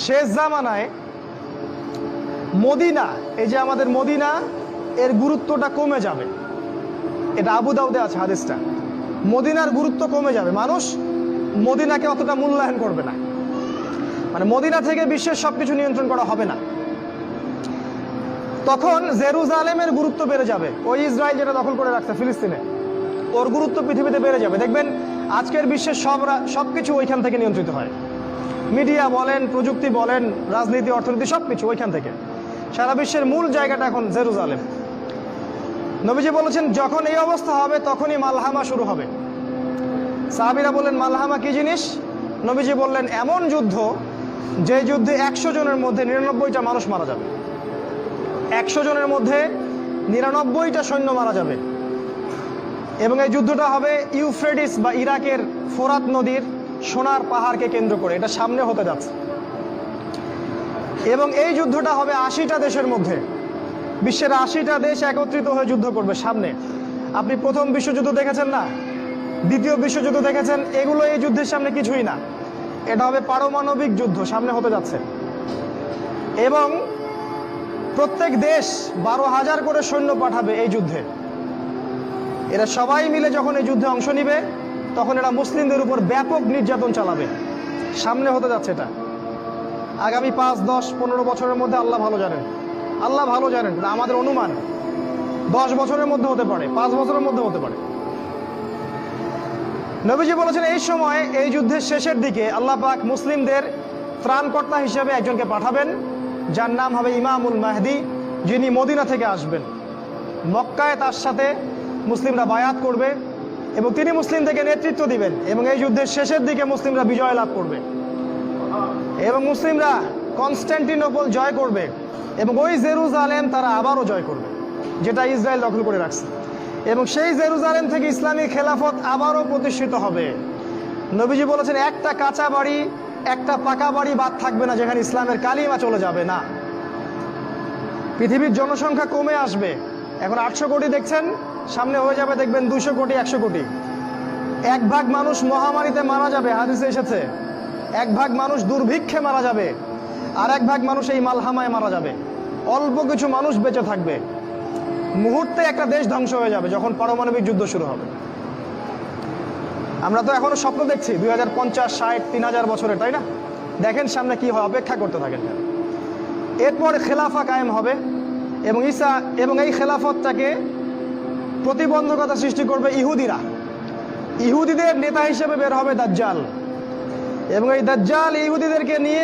শেষ জামানায় মদিনা, এই যে আমাদের মদিনা, এর গুরুত্বটা কমে যাবে। এটা আবু দাউদে আছে হাদিসটা। মদিনার গুরুত্ব কমে যাবে, মানুষ মদিনাকে অতটা মূল্যায়ন করবে না। মানে মদিনা থেকে বিশ্বের সবকিছু নিয়ন্ত্রণ করা হবে না। তখন জেরুজালেমের গুরুত্ব বেড়ে যাবে। ওই ইসরায়েল যেটা দখল করে রাখছে ফিলিস্তিনে, ওর গুরুত্ব পৃথিবীতে বেড়ে যাবে। দেখবেন আজকের বিশ্বের সবকিছু ওইখান থেকে নিয়ন্ত্রিত হয়। মিডিয়া বলেন, প্রযুক্তি বলেন, রাজনীতি, অর্থনীতি, সবকিছু ওইখান থেকে। সারা বিশ্বের মূল জায়গাটা এখন জেরুজালেম। নবীজি বলেছেন যখন এই অবস্থা হবে তখনই মালহামা শুরু হবে। সাহাবীরা বললেন মালহামা কি জিনিস? নবীজি বললেন এমন যুদ্ধ যে যুদ্ধে 100 জনের মধ্যে 99টা মানুষ মারা যাবে। 100 জনের মধ্যে 99টা সৈন্য মারা যাবে। এবং এই যুদ্ধটা হবে ইউফ্রেটিস বা ইরাকের ফোরাত নদীর সোনার পাহাড়কে কেন্দ্র করে। এটা সামনে হতে যাচ্ছে। এবং এই যুদ্ধটা হবে 80টা দেশের মধ্যে। বিশ্বের 80টা দেশ একত্রিত হয়ে যুদ্ধ করবে সামনে। আপনি প্রথম বিশ্বযুদ্ধ দেখেছেন না, দ্বিতীয় বিশ্বযুদ্ধ দেখেছেন, এগুলো এই যুদ্ধের সামনে কিছুই না। এটা হবে পারমাণবিক যুদ্ধ, সামনে হতে যাচ্ছে। এবং প্রত্যেক দেশ 12,000 করে সৈন্য পাঠাবে এই যুদ্ধে। এরা সবাই মিলে যখন এই যুদ্ধে অংশ নিবে তখন এরা মুসলিমদের উপর ব্যাপক নির্যাতন চালাবে। সামনে হতে যাচ্ছে এটা। আগামী 5, 10, 15 বছরের মধ্যে আল্লাহ ভালো জানেন। আল্লাহ ভালো জানেন, আমাদের অনুমান 10 বছরের মধ্যে হতে পারে, 5 বছরের মধ্যে হতে পারে। নবীজি বলেছেন এই সময়, এই যুদ্ধের শেষের দিকে আল্লাহ পাক মুসলিমদের ত্রাণকর্তা হিসেবে একজনকে পাঠাবেন, যার নাম হবে ইমামুল মাহদি, যিনি মদিনা থেকে আসবেন। মক্কায় তার সাথে মুসলিমরা বায়াত করবে এবং তিনি মুসলিমদেরকে নেতৃত্ব দিবেন। এবং এই যুদ্ধের শেষের দিকে মুসলিমরা বিজয় লাভ করবে এবং মুসলিমরা কনস্ট্যান্টিনোপল জয় করবে এবং ওই জেরুজালেম তারা আবারও জয় করবে, যেটা ইসরায়েল দখল করে রাখছে। এবং সেই জেরুজালেম থেকে ইসলামী খেলাফত আবারও প্রতিষ্ঠিত হবে। নবীজি বলেছেন একটা কাঁচা বাড়ি, একটা পাকা বাড়ি বাদ থাকবে না যেখানে ইসলামের কালিমা চলে যাবে না। পৃথিবীর জনসংখ্যা কমে আসবে। এখন 800 কোটি দেখছেন, সামনে হয়ে যাবে দেখবেন 200 কোটি, 100 কোটি। 1 ভাগ মানুষ মহামারীতে মারা যাবে, হাদিসে এসেছে। 1 ভাগ মানুষ দুর্ভিক্ষে মারা যাবে, আর 1 ভাগ মানুষ এই মালহামায় মারা যাবে। অল্প কিছু মানুষ বেঁচে থাকবে। মুহূর্তে একটা দেশ ধ্বংস হয়ে যাবে যখন পারমাণবিক যুদ্ধ শুরু হবে। আমরা তো এখনো স্বপ্ন দেখছি 2050, 60, 3000 বছরে, তাই না? দেখেন সামনে কি হয়, অপেক্ষা করতে থাকেন। এরপর খেলাফা কায়েম হবে এবং এই খেলাফতটাকে প্রতিবন্ধকতা সৃষ্টি করবে ইহুদিরা। ইহুদিদের নেতা হিসেবে বের হবে দাজ্জাল এবং এই দাজ্জাল ইহুদিদেরকে নিয়ে